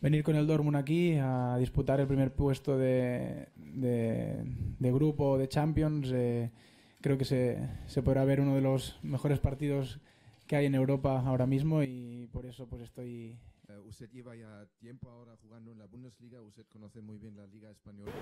venir con el Dortmund aquí a disputar el primer puesto de grupo de Champions. Creo que se podrá ver uno de los mejores partidos que hay en Europa ahora mismo y por eso pues estoy... Usted lleva ya tiempo ahora jugando en la Bundesliga, usted conoce muy bien la Liga Española.